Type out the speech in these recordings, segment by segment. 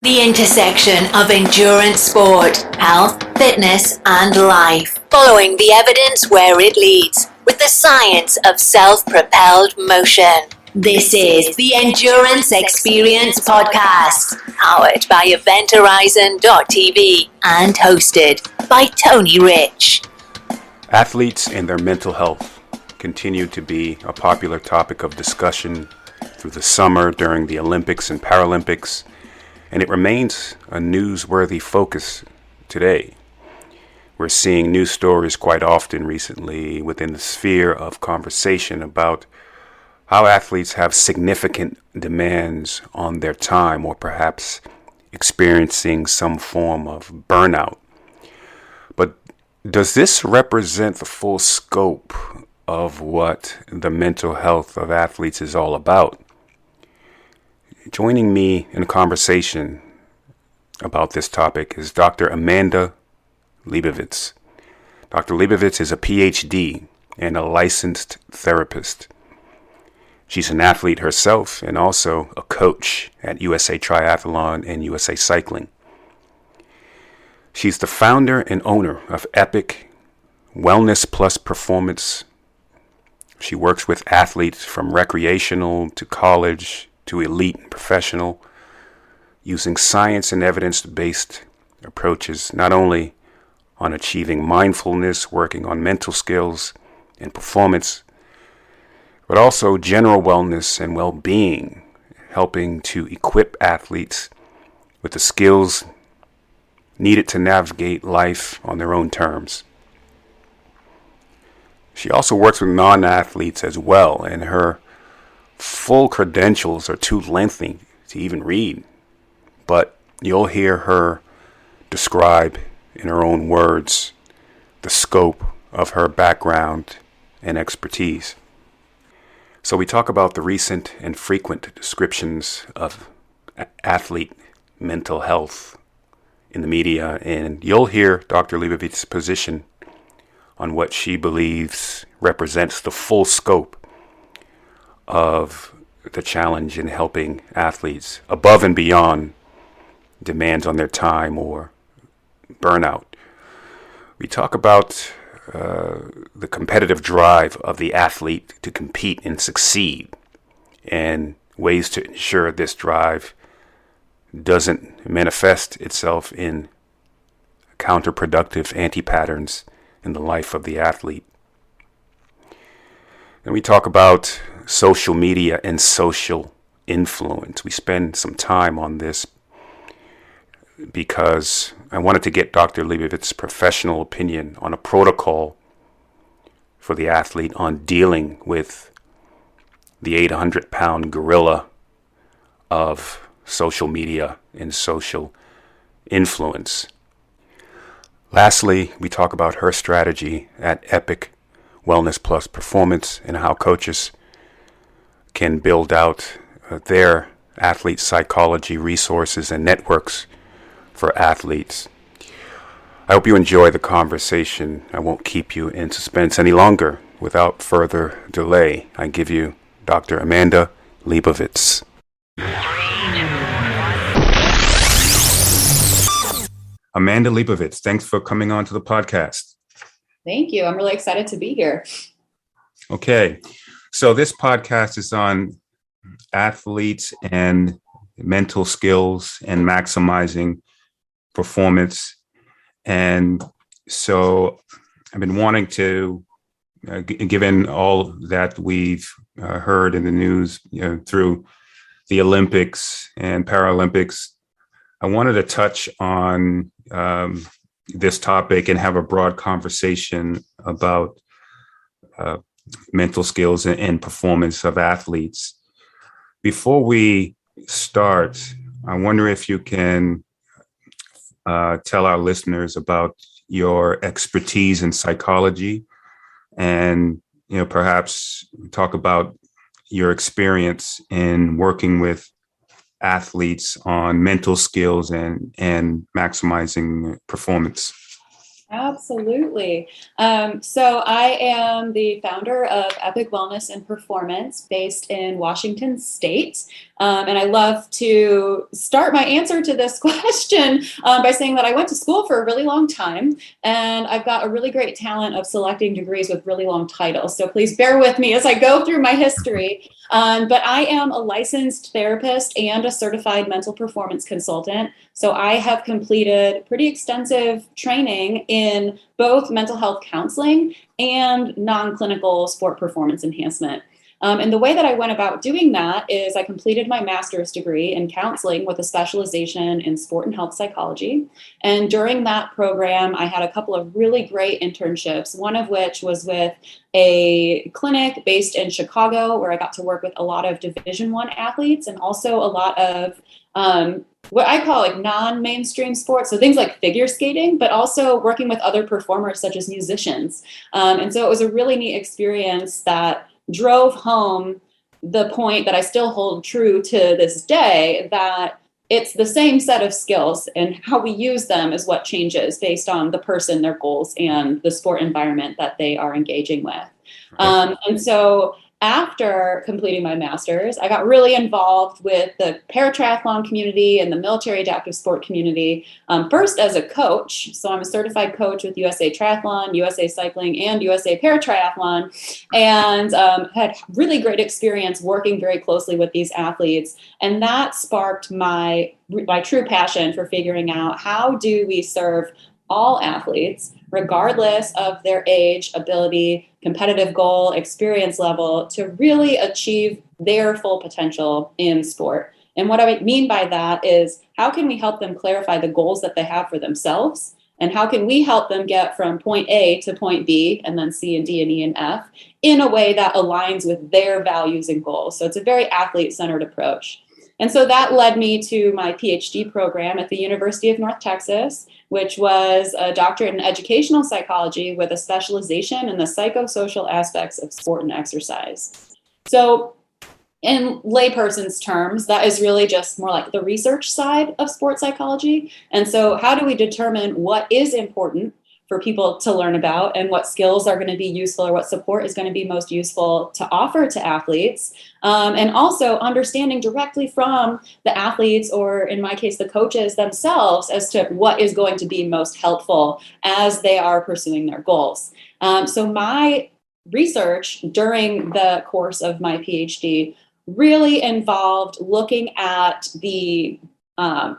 The intersection of endurance sport, health, fitness, and life. Following the evidence where it leads, with the science of self-propelled motion. This is the Endurance Experience Podcast, powered by EventHorizon.tv and hosted by Tony Rich. Athletes and their mental health continue to be a popular topic of discussion through the summer during the Olympics and Paralympics, and it remains a newsworthy focus today. We're seeing news stories quite often recently within the sphere of conversation about how athletes have significant demands on their time, or perhaps experiencing some form of burnout. But does this represent the full scope of what the mental health of athletes is all about? Joining me in a conversation about this topic is Dr. Amanda Leibovitz. Dr. Leibovitz is a PhD and a licensed therapist. She's an athlete herself and also a coach at USA Triathlon and USA Cycling. She's the founder and owner of Epic Wellness Plus Performance. She works with athletes from recreational to college to elite and professional, using science and evidence-based approaches, not only on achieving mindfulness, working on mental skills and performance, but also general wellness and well-being, helping to equip athletes with the skills needed to navigate life on their own terms. She also works with non-athletes as well, and her full credentials are too lengthy to even read, but you'll hear her describe in her own words the scope of her background and expertise. So we talk about the recent and frequent descriptions of athlete mental health in the media, and you'll hear Dr. Leibovitz's position on what she believes represents the full scope of the challenge in helping athletes above and beyond demands on their time or burnout. We talk about the competitive drive of the athlete to compete and succeed, and ways to ensure this drive doesn't manifest itself in counterproductive anti-patterns in the life of the athlete. And we talk about social media and social influence. We spend some time on this because I wanted to get Dr. Leibovitz's professional opinion on a protocol for the athlete on dealing with the 800-pound gorilla of social media and social influence. Lastly, we talk about her strategy at Epic Wellness Plus Performance and how coaches can build out their athlete psychology resources and networks for athletes. I hope you enjoy the conversation. I won't keep you in suspense any longer. Without further delay, I give you Dr. Amanda Leibovitz. Amanda Leibovitz, thanks for coming on to the podcast. Thank you. I'm really excited to be here. Okay, so this podcast is on athletes and mental skills and maximizing performance. And so I've been wanting to, given all that we've heard in the news through the Olympics and Paralympics, I wanted to touch on this topic and have a broad conversation about mental skills and performance of athletes. Before we start, I wonder if you can tell our listeners about your expertise in psychology, and perhaps talk about your experience in working with athletes on mental skills and maximizing performance. Absolutely. So I am the founder of Epic Wellness and Performance based in Washington State. And I love to start my answer to this question by saying that I went to school for a really long time, and I've got a really great talent of selecting degrees with really long titles. So please bear with me as I go through my history. But I am a licensed therapist and a certified mental performance consultant. So I have completed pretty extensive training in both mental health counseling and non-clinical sport performance enhancement. And the way that I went about doing that is I completed my master's degree in counseling with a specialization in sport and health psychology. And during that program, I had a couple of really great internships, one of which was with a clinic based in Chicago, where I got to work with a lot of Division I athletes and also a lot of what I call like non-mainstream sports. So things like figure skating, but also working with other performers such as musicians. And so it was a really neat experience that drove home the point that I still hold true to this day, that it's the same set of skills, and how we use them is what changes based on the person, their goals, and the sport environment that they are engaging with. And so after completing my master's, I got really involved with the paratriathlon community and the military adaptive sport community, first as a coach. So I'm a certified coach with USA Triathlon, USA Cycling, and USA Paratriathlon, and had really great experience working very closely with these athletes. And that sparked my true passion for figuring out, how do we serve all athletes, regardless of their age, ability, competitive goal, experience level, to really achieve their full potential in sport. And what I mean by that is, how can we help them clarify the goals that they have for themselves? And how can we help them get from point A to point B, and then C and D and E and F, in a way that aligns with their values and goals? So it's a very athlete-centered approach. And so that led me to my PhD program at the University of North Texas, which was a doctorate in educational psychology with a specialization in the psychosocial aspects of sport and exercise. So in layperson's terms, that is really just more like the research side of sports psychology. And so how do we determine what is important for people to learn about, and what skills are going to be useful, or what support is going to be most useful to offer to athletes, and also understanding directly from the athletes, or in my case, the coaches themselves, as to what is going to be most helpful as they are pursuing their goals. So my research during the course of my PhD really involved looking at the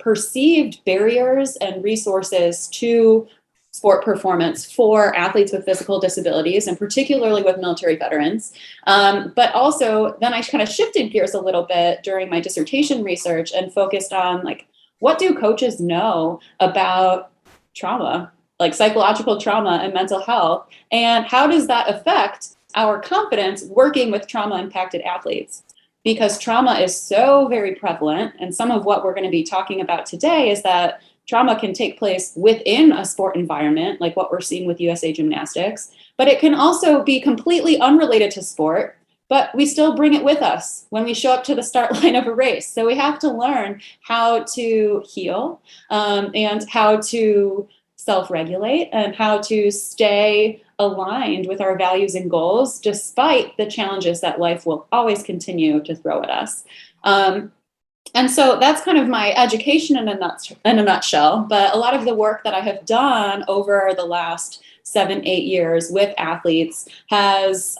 perceived barriers and resources to sport performance for athletes with physical disabilities, and particularly with military veterans. But also then I kind of shifted gears a little bit during my dissertation research and focused on, like, what do coaches know about trauma, like psychological trauma and mental health, and how does that affect our confidence working with trauma impacted athletes? Because trauma is so very prevalent, and some of what we're going to be talking about today is that trauma can take place within a sport environment, like what we're seeing with USA Gymnastics, but it can also be completely unrelated to sport, but we still bring it with us when we show up to the start line of a race. So we have to learn how to heal, and how to self-regulate, and how to stay aligned with our values and goals, despite the challenges that life will always continue to throw at us. And so that's kind of my education in a nutshell. But a lot of the work that I have done over the last 7-8 years with athletes has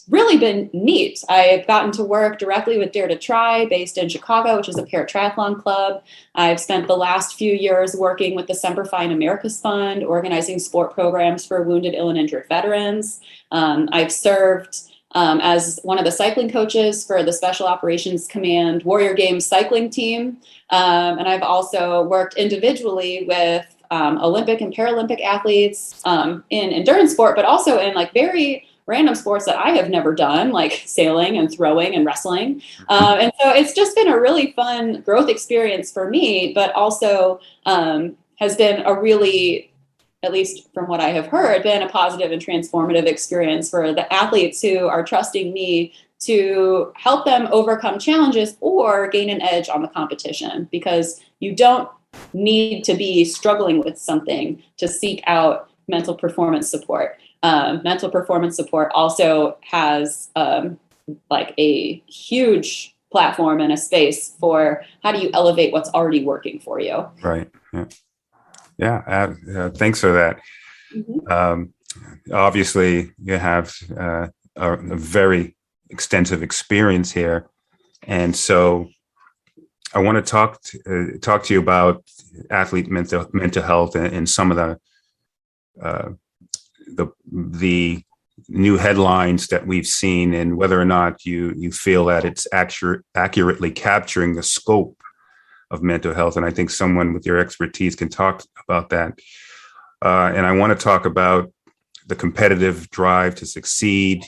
really been neat. I've gotten to work directly with Dare to Try, based in Chicago, which is a paratriathlon club. I've spent the last few years working with the Semper Fi and America's Fund, organizing sport programs for wounded, ill, and injured veterans. I've served as one of the cycling coaches for the Special Operations Command Warrior Games cycling team. And I've also worked individually with Olympic and Paralympic athletes in endurance sport, but also in like very random sports that I have never done, like sailing and throwing and wrestling. And so it's just been a really fun growth experience for me, but also has been a really, at least from what I have heard, been a positive and transformative experience for the athletes who are trusting me to help them overcome challenges or gain an edge on the competition, because you don't need to be struggling with something to seek out mental performance support. Mental performance support also has like a huge platform and a space for how do you elevate what's already working for you. Right. Yeah. Thanks for that. Obviously, you have a very extensive experience here, and so I want to talk to you about athlete mental health and some of the new headlines that we've seen, and whether or not you feel that it's accurately capturing the scope of mental health. And I think someone with your expertise can talk about that. And I want to talk about the competitive drive to succeed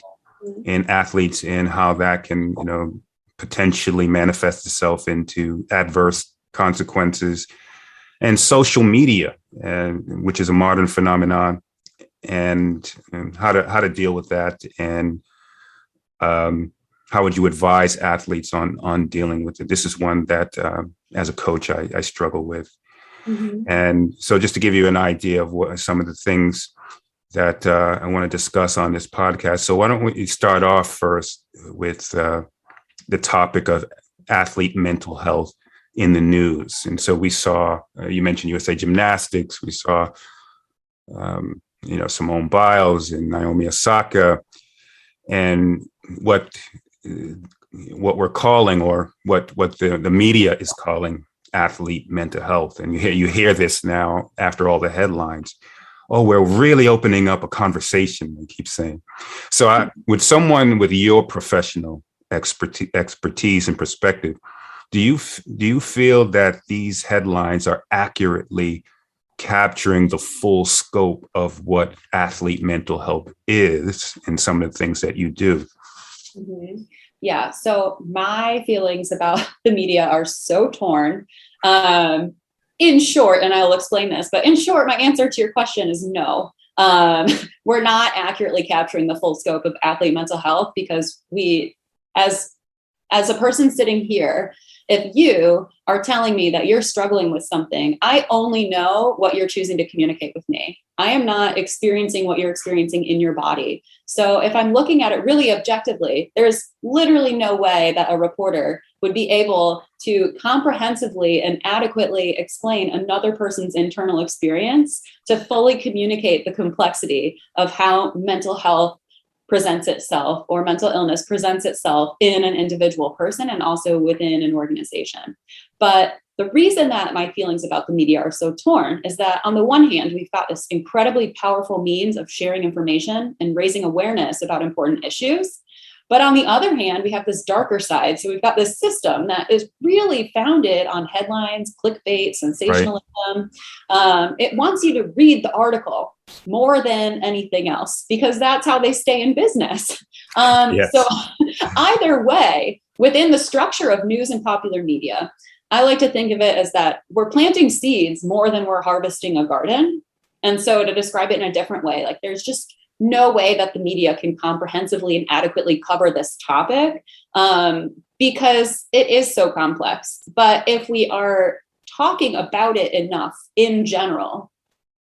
in athletes and how that can, potentially manifest itself into adverse consequences, and social media, which is a modern phenomenon, and how to deal with that, and how would you advise athletes on dealing with it? This is one that, as a coach, I struggle with. And so just to give you an idea of what some of the things that I want to discuss on this podcast. So why don't we start off first with the topic of athlete mental health in the news. And so we saw, you mentioned USA Gymnastics, we saw, Simone Biles and Naomi Osaka, and what we're calling, or what the media is calling, athlete mental health. And you hear this now after all the headlines. Oh, we're really opening up a conversation, they keep saying. So with someone with your professional expertise and perspective, do you feel that these headlines are accurately capturing the full scope of what athlete mental health is and some of the things that you do? Yeah. So my feelings about the media are so torn. In short, and I'll explain this, but in short, my answer to your question is no. We're not accurately capturing the full scope of athlete mental health, because we, as a person sitting here, if you are telling me that you're struggling with something, I only know what you're choosing to communicate with me. I am not experiencing what you're experiencing in your body. So if I'm looking at it really objectively, there's literally no way that a reporter would be able to comprehensively and adequately explain another person's internal experience to fully communicate the complexity of how mental health presents itself, or mental illness presents itself in an individual person and also within an organization. But the reason that my feelings about the media are so torn is that, on the one hand, we've got this incredibly powerful means of sharing information and raising awareness about important issues. But on the other hand, we have this darker side. So we've got this system that is really founded on headlines, clickbait, sensationalism. Right. It wants you to read the article more than anything else, because that's how they stay in business. Yes. So either way, within the structure of news and popular media, I like to think of it as that we're planting seeds more than we're harvesting a garden. And so to describe it in a different way, like, there's just no way that the media can comprehensively and adequately cover this topic, because it is so complex. But if we are talking about it enough in general,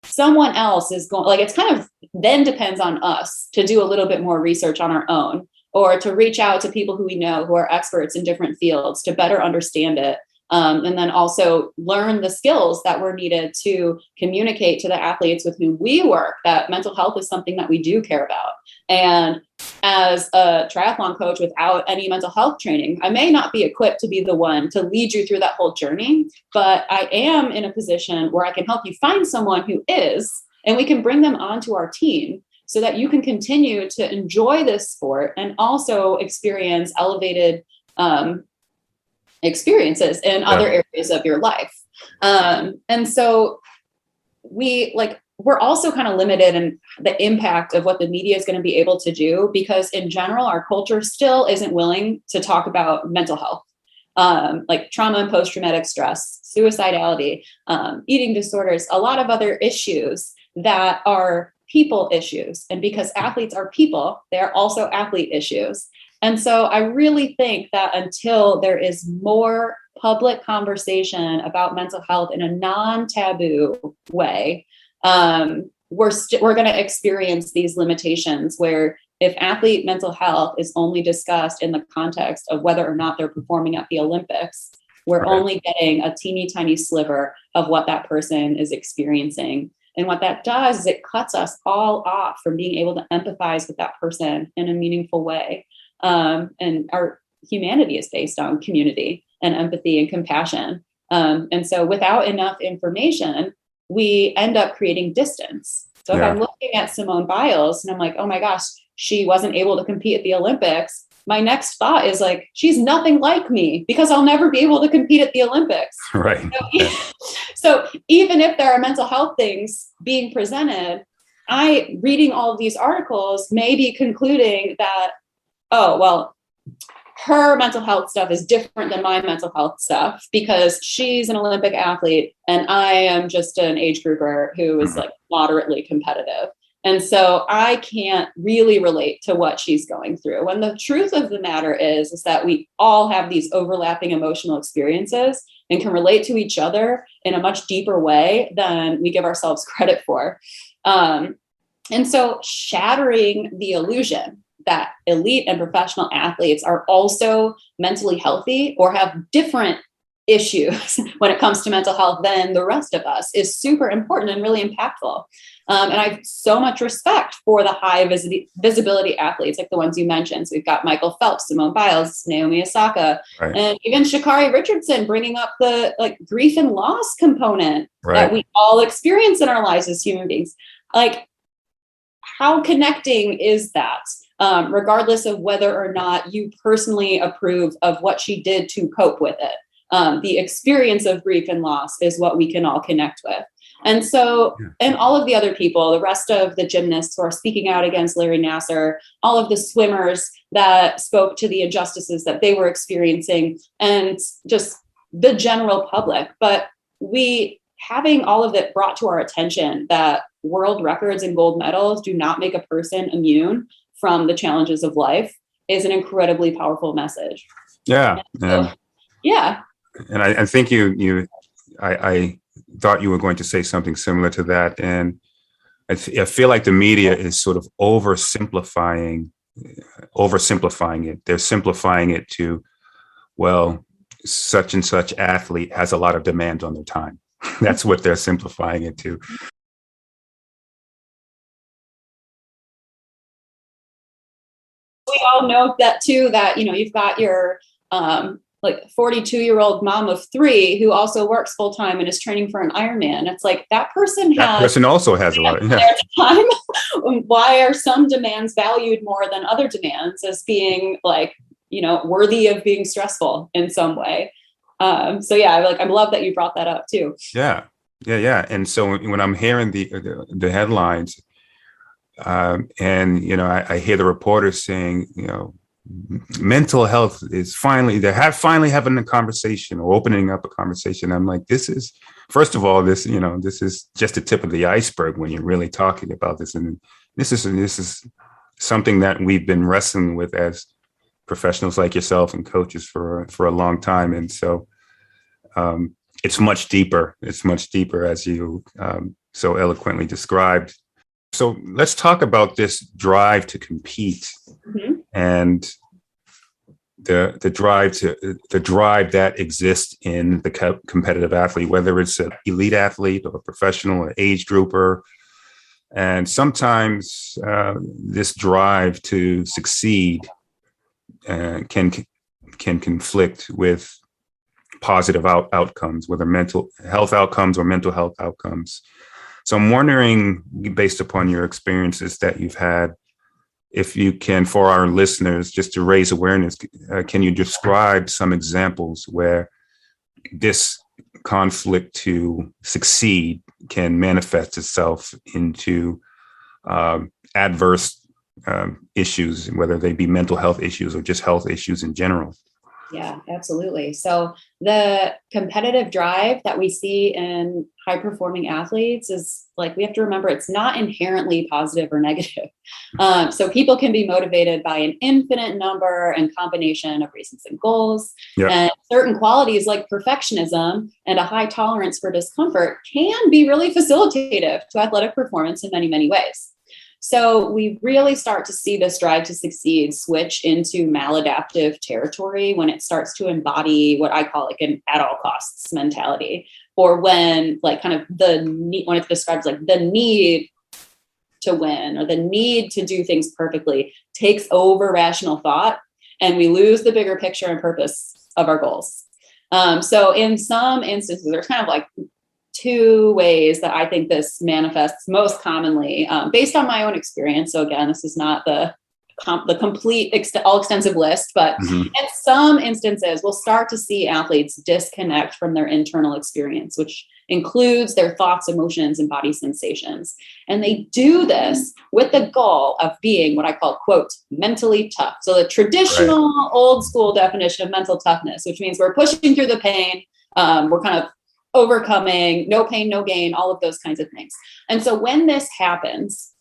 someone else is going, like, it's kind of then depends on us to do a little bit more research on our own, or to reach out to people who we know who are experts in different fields to better understand it. And then also learn the skills that were needed to communicate to the athletes with whom we work that mental health is something that we do care about. And as a triathlon coach without any mental health training, I may not be equipped to be the one to lead you through that whole journey, but I am in a position where I can help you find someone who is, and we can bring them onto our team so that you can continue to enjoy this sport and also experience elevated experiences in other areas of your life. And so we're also kind of limited in the impact of what the media is going to be able to do, because in general, our culture still isn't willing to talk about mental health, like trauma and post-traumatic stress, suicidality, eating disorders, a lot of other issues that are people issues. And because athletes are people, they're also athlete issues. And so I really think that until there is more public conversation about mental health in a non-taboo way, we're going to experience these limitations where if athlete mental health is only discussed in the context of whether or not they're performing at the Olympics, we're only getting a teeny tiny sliver of what that person is experiencing. And what that does is it cuts us all off from being able to empathize with that person in a meaningful way. And our humanity is based on community and empathy and compassion. And so without enough information, we end up creating distance. So if I'm looking at Simone Biles and I'm like, oh my gosh, she wasn't able to compete at the Olympics, my next thought is like, she's nothing like me because I'll never be able to compete at the Olympics. Right. So even if there are mental health things being presented, reading all of these articles may be concluding that, oh, well, her mental health stuff is different than my mental health stuff because she's an Olympic athlete and I am just an age grouper who is like moderately competitive. And so I can't really relate to what she's going through. When the truth of the matter is that we all have these overlapping emotional experiences and can relate to each other in a much deeper way than we give ourselves credit for. And so shattering the illusion that elite and professional athletes are also mentally healthy or have different issues when it comes to mental health than the rest of us is super important and really impactful. And I have so much respect for the high visibility athletes, like the ones you mentioned. So we've got Michael Phelps, Simone Biles, Naomi Osaka, and even Sha'Carri Richardson bringing up the like grief and loss component that we all experience in our lives as human beings. Like, how connecting is that? Regardless of whether or not you personally approve of what she did to cope with it. The experience of grief and loss is what we can all connect with. And so, and all of the other people, the rest of the gymnasts who are speaking out against Larry Nassar, all of the swimmers that spoke to the injustices that they were experiencing, and just the general public. But having all of it brought to our attention that world records and gold medals do not make a person immune from the challenges of life is an incredibly powerful message. Yeah. And I think I thought you were going to say something similar to that. And I feel like the media is sort of oversimplifying it. They're simplifying it to, well, such and such athlete has a lot of demand on their time. That's what they're simplifying it to. We all know that too, that, you've got your 42-year-old mom of 3 who also works full time and is training for an Ironman. It's like that person also has a lot of time. Why are some demands valued more than other demands as being worthy of being stressful in some way? I love that you brought that up too. Yeah. And so when I'm hearing the headlines, I hear the reporters saying, mental health is finally having a conversation or opening up a conversation. I'm like, this is just the tip of the iceberg when you're really talking about this. And this is something that we've been wrestling with as professionals like yourself and coaches for a long time. And so it's much deeper. It's much deeper, as you so eloquently described. So let's talk about this drive to compete and the drive that exists in the competitive athlete, whether it's an elite athlete or a professional or age grouper. And sometimes this drive to succeed can conflict with positive outcomes, whether mental health outcomes or mental health outcomes. So I'm wondering, based upon your experiences that you've had, if you can, for our listeners, just to raise awareness, can you describe some examples where this conflict to succeed can manifest itself into adverse issues, whether they be mental health issues or just health issues in general? Yeah, absolutely. So the competitive drive that we see in high performing athletes is we have to remember it's not inherently positive or negative. So people can be motivated by an infinite number and combination of reasons and goals. And certain qualities like perfectionism and a high tolerance for discomfort can be really facilitative to athletic performance in many, many ways. So we really start to see this drive to succeed switch into maladaptive territory when it starts to embody what I call like an at all costs mentality, or when like kind of the need, when it describes like the need to win or the need to do things perfectly takes over rational thought, and we lose the bigger picture and purpose of our goals. So in some instances, there's kind of like two ways that I think this manifests most commonly, based on my own experience. So again, this is not the complete all-extensive list, but in some instances, we'll start to see athletes disconnect from their internal experience, which includes their thoughts, emotions, and body sensations. And they do this with the goal of being what I call, quote, mentally tough. So the traditional old school definition of mental toughness, which means we're pushing through the pain, we're kind of overcoming, no pain, no gain, all of those kinds of things. And so when this happens,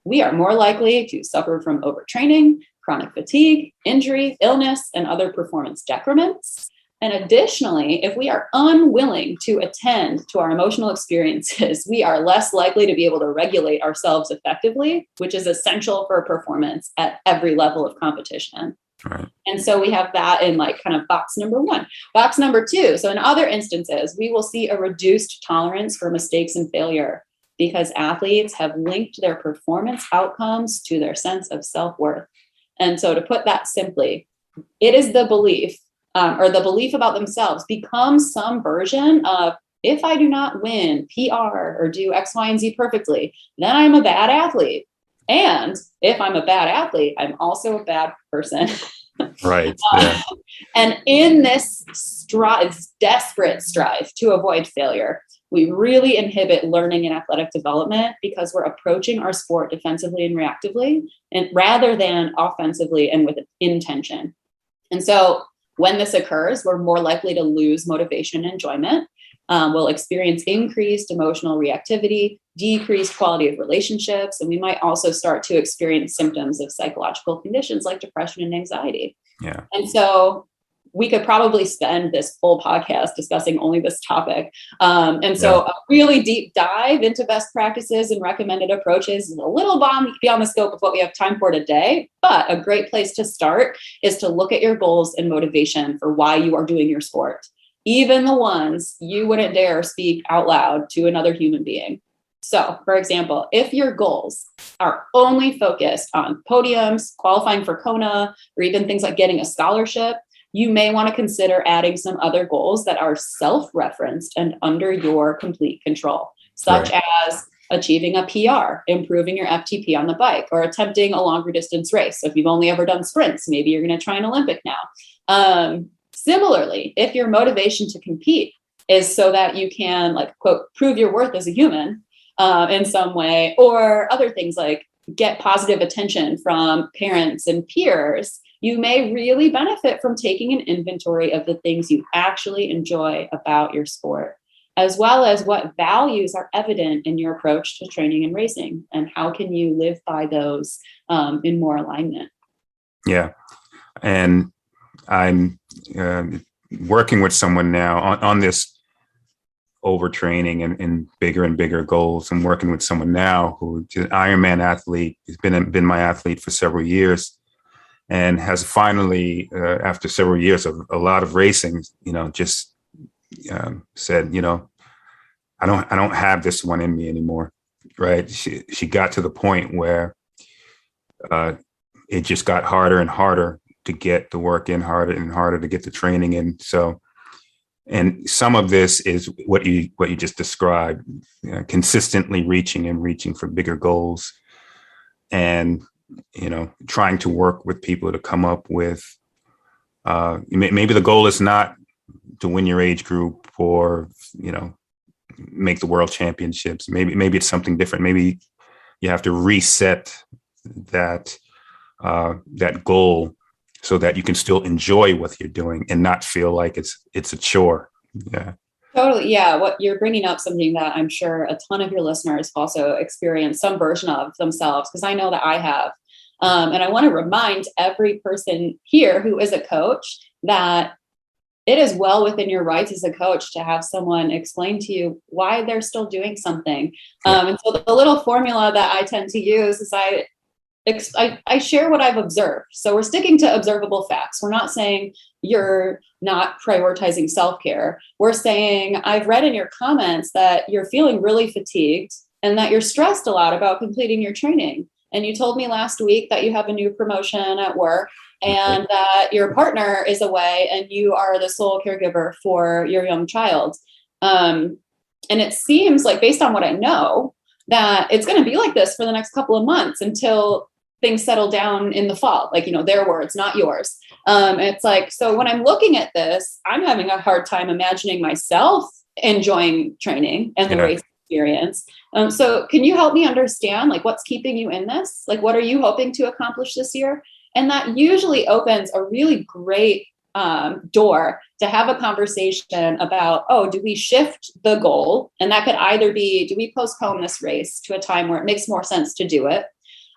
we are more likely to suffer from overtraining, chronic fatigue, injury, illness, and other performance decrements. And additionally, if we are unwilling to attend to our emotional experiences, we are less likely to be able to regulate ourselves effectively, which is essential for performance at every level of competition. Right. And so we have that in like kind of box number one. Box number two. So in other instances, we will see a reduced tolerance for mistakes and failure because athletes have linked their performance outcomes to their sense of self-worth. And so to put that simply, it is the belief or the belief about themselves becomes some version of, if I do not win, PR, or do X, Y, and Z perfectly, then I'm a bad athlete. And if I'm a bad athlete, I'm also a bad person. Right. Yeah. And in this desperate strive to avoid failure, we really inhibit learning and athletic development because we're approaching our sport defensively and reactively, and rather than offensively and with intention. And so when this occurs, we're more likely to lose motivation and enjoyment. We'll experience increased emotional reactivity, decreased quality of relationships, and we might also start to experience symptoms of psychological conditions like depression and anxiety. Yeah. And so we could probably spend this whole podcast discussing only this topic. A really deep dive into best practices and recommended approaches is a little beyond the scope of what we have time for today, but a great place to start is to look at your goals and motivation for why you are doing your sport, even the ones you wouldn't dare speak out loud to another human being. So, for example, if your goals are only focused on podiums, qualifying for Kona, or even things like getting a scholarship, you may want to consider adding some other goals that are self-referenced and under your complete control, such as achieving a PR, improving your FTP on the bike, or attempting a longer distance race. So if you've only ever done sprints, maybe you're going to try an Olympic now. Similarly, if your motivation to compete is so that you can, like, quote, prove your worth as a human in some way, or other things like get positive attention from parents and peers, you may really benefit from taking an inventory of the things you actually enjoy about your sport, as well as what values are evident in your approach to training and racing, and how can you live by those in more alignment. Yeah. And I'm working with someone now on this overtraining and bigger goals. I'm working with someone now who's an Ironman athlete. He's been my athlete for several years, and has finally, after several years of a lot of racing, just said, I don't have this one in me anymore. Right? She got to the point where it just got harder and harder to get the work in, harder and harder to get the training in. So, and some of this is what you just described, consistently reaching for bigger goals, and trying to work with people to come up with maybe the goal is not to win your age group or make the world championships. Maybe it's something different. Maybe you have to reset that goal so that you can still enjoy what you're doing and not feel like it's a chore. Yeah. Totally. Yeah. What you're bringing up, something that I'm sure a ton of your listeners also experienced some version of themselves, because I know that I have. And I want to remind every person here who is a coach that it is well within your rights as a coach to have someone explain to you why they're still doing something. And so the little formula that I tend to use is I share what I've observed. So we're sticking to observable facts. We're not saying you're not prioritizing self-care. We're saying, I've read in your comments that you're feeling really fatigued and that you're stressed a lot about completing your training. And you told me last week that you have a new promotion at work and that your partner is away and you are the sole caregiver for your young child. And it seems like, based on what I know, that it's going to be like this for the next couple of months until things settle down in the fall, like, their words, not yours. It's like, so when I'm looking at this, I'm having a hard time imagining myself enjoying training and the race experience. So can you help me understand, like, what's keeping you in this? Like, what are you hoping to accomplish this year? And that usually opens a really great door to have a conversation about, do we shift the goal? And that could either be, do we postpone this race to a time where it makes more sense to do it?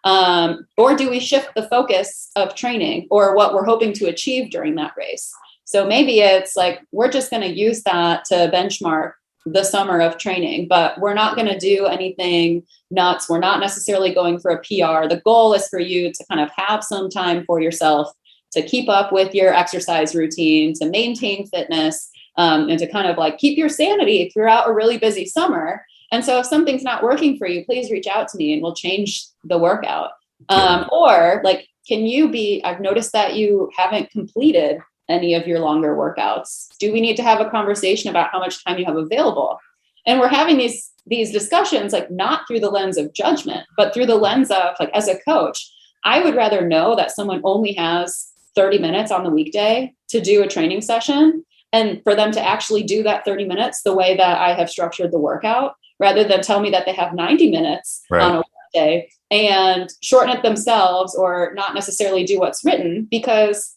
Or do we shift the focus of training or what we're hoping to achieve during that race? So maybe it's like, we're just going to use that to benchmark the summer of training, but we're not going to do anything nuts. We're not necessarily going for a PR. The goal is for you to kind of have some time for yourself, to keep up with your exercise routine, to maintain fitness, and to kind of like keep your sanity throughout a really busy summer. And so if something's not working for you, please reach out to me and we'll change the workout. Or like, I've noticed that you haven't completed any of your longer workouts. Do we need to have a conversation about how much time you have available? And we're having these discussions, like, not through the lens of judgment, but through the lens of, like, as a coach, I would rather know that someone only has 30 minutes on the weekday to do a training session, and for them to actually do that 30 minutes the way that I have structured the workout, rather than tell me that they have 90 minutes on a weekday and shorten it themselves or not necessarily do what's written, because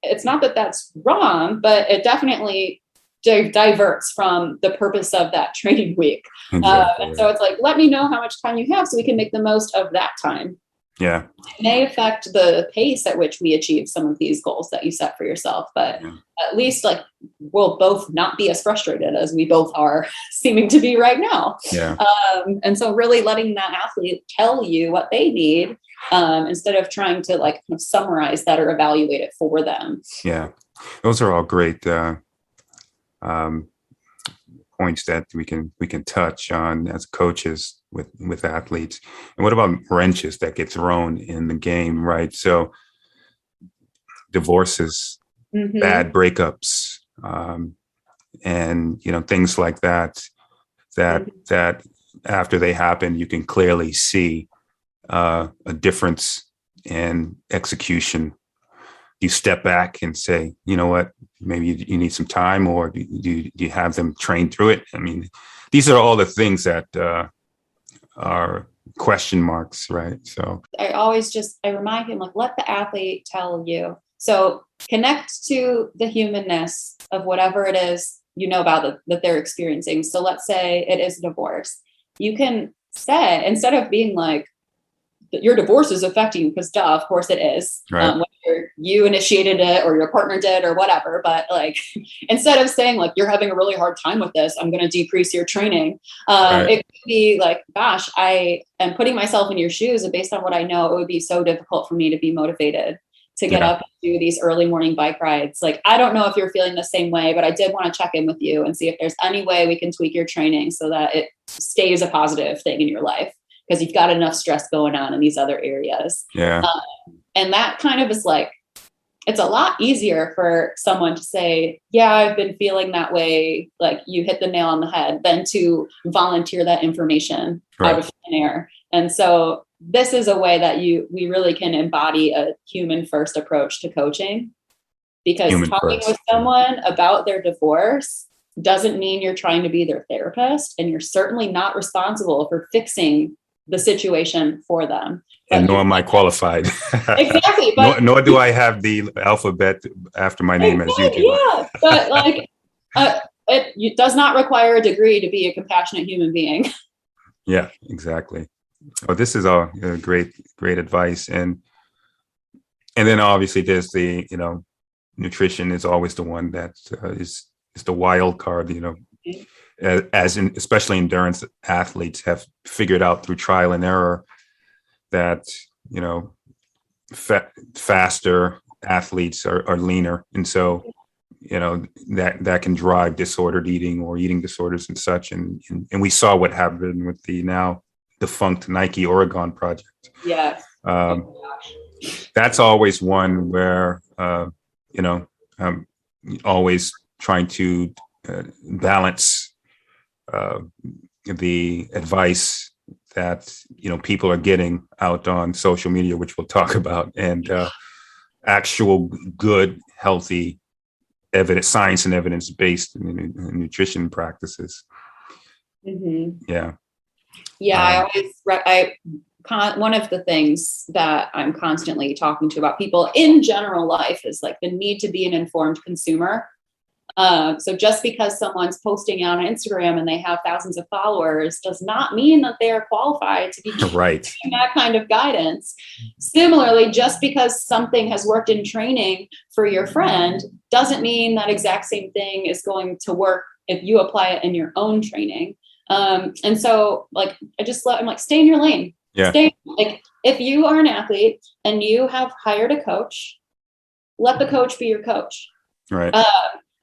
it's not that that's wrong, but it definitely diverts from the purpose of that training week. And so it's like, let me know how much time you have so we can make the most of that time. Yeah. It may affect the pace at which we achieve some of these goals that you set for yourself, but at least, like, we'll both not be as frustrated as we both are seeming to be right now. And so really letting that athlete tell you what they need, instead of trying to, like, kind of summarize that or evaluate it for them. Yeah. Those are all great points that we can touch on as coaches with athletes. And what about wrenches that get thrown in the game, right? So divorces, bad breakups, and things like that after they happen, you can clearly see a difference in execution. You step back and say, you know what, maybe you need some time, or do you have them train through it? I mean, these are all the things that are question marks, right? So I remind him, like, let the athlete tell you. So connect to the humanness of whatever it is about that they're experiencing. So let's say it is divorce. You can say, instead of being like, your divorce is affecting you, because of course it is, whether you initiated it or your partner did or whatever. But, like, instead of saying, like, you're having a really hard time with this, I'm going to decrease your training. It could be like, gosh, I am putting myself in your shoes, and based on what I know, it would be so difficult for me to be motivated to get up and do these early morning bike rides. Like, I don't know if you're feeling the same way, but I did want to check in with you and see if there's any way we can tweak your training so that it stays a positive thing in your life, because you've got enough stress going on in these other areas. And that kind of is like, it's a lot easier for someone to say, yeah, I've been feeling that way. Like, you hit the nail on the head, than to volunteer that information out of thin air. And so this is a way that we really can embody a human first approach to coaching, because talking with someone about their divorce doesn't mean you're trying to be their therapist, and you're certainly not responsible for fixing the situation for them. And nor am I qualified. Exactly. But nor do I have the alphabet after my name as you do. Yeah, but, like, it does not require a degree to be a compassionate human being. Yeah, exactly. Oh, this is all great advice. And then obviously there's the, nutrition is always the one that is the wild card, especially endurance athletes have figured out through trial and error that, faster athletes are leaner. And so, that can drive disordered eating or eating disorders and such. And we saw what happened with the now defunct Nike Oregon project. Yes. That's always one where, always trying to balance the advice that, people are getting out on social media, which we'll talk about, and actual good, healthy evidence, science and evidence-based nutrition practices. Mm-hmm. Yeah. Yeah. One of the things that I'm constantly talking to about people in general life is like the need to be an informed consumer. So just because someone's posting on Instagram and they have thousands of followers does not mean that they are qualified to be right. giving that kind of guidance. Similarly, just because something has worked in training for your friend doesn't mean that exact same thing is going to work if you apply it in your own training. And so like, I'm like, stay in your lane. Yeah. If you are an athlete and you have hired a coach, let the coach be your coach. Right.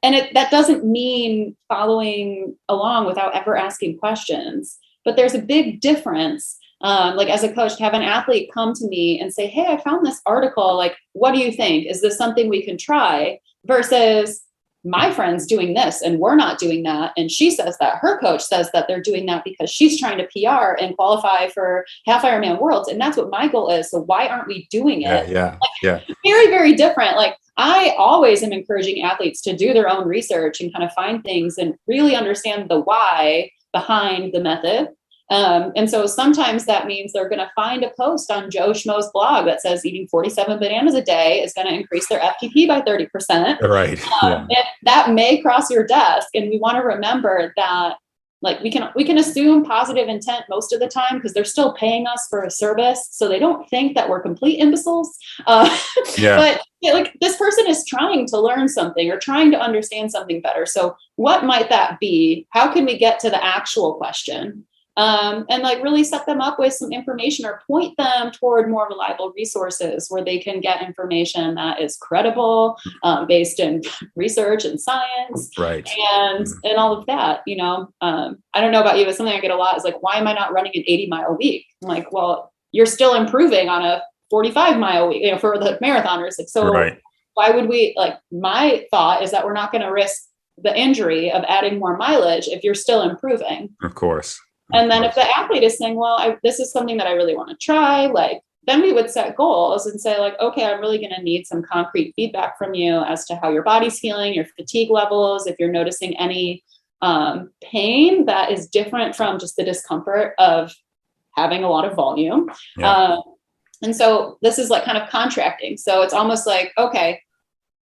And that doesn't mean following along without ever asking questions, but there's a big difference. Like as a coach, to have an athlete come to me and say, hey, I found this article. Like, what do you think? Is this something we can try? Versus my friend's doing this and we're not doing that. And she says that her coach says that they're doing that because she's trying to PR and qualify for Half Ironman Worlds. And that's what my goal is. So why aren't we doing it? Yeah. Very, very different. Like I always am encouraging athletes to do their own research and kind of find things and really understand the why behind the method. And so sometimes that means they're going to find a post on Joe Schmo's blog that says eating 47 bananas a day is going to increase their FTP by 30%. Right. And that may cross your desk. And we want to remember that like we can assume positive intent most of the time because they're still paying us for a service. So they don't think that we're complete imbeciles. But like this person is trying to learn something or trying to understand something better. So what might that be? How can we get to the actual question? And like really set them up with some information or point them toward more reliable resources where they can get information that is credible, based in research and science, right, and all of that. I don't know about you, but something I get a lot is like, why am I not running an 80-mile week? I'm like, well, you're still improving on a 45-mile week, for the marathoners. Like, so why would we, like, my thought is that we're not going to risk the injury of adding more mileage if you're still improving. Of course. And then if the athlete is saying, well, this is something that I really want to try, like, then we would set goals and say like, okay, I'm really going to need some concrete feedback from you as to how your body's feeling, your fatigue levels, if you're noticing any pain that is different from just the discomfort of having a lot of volume. And so this is like kind of contracting. So it's almost like, okay,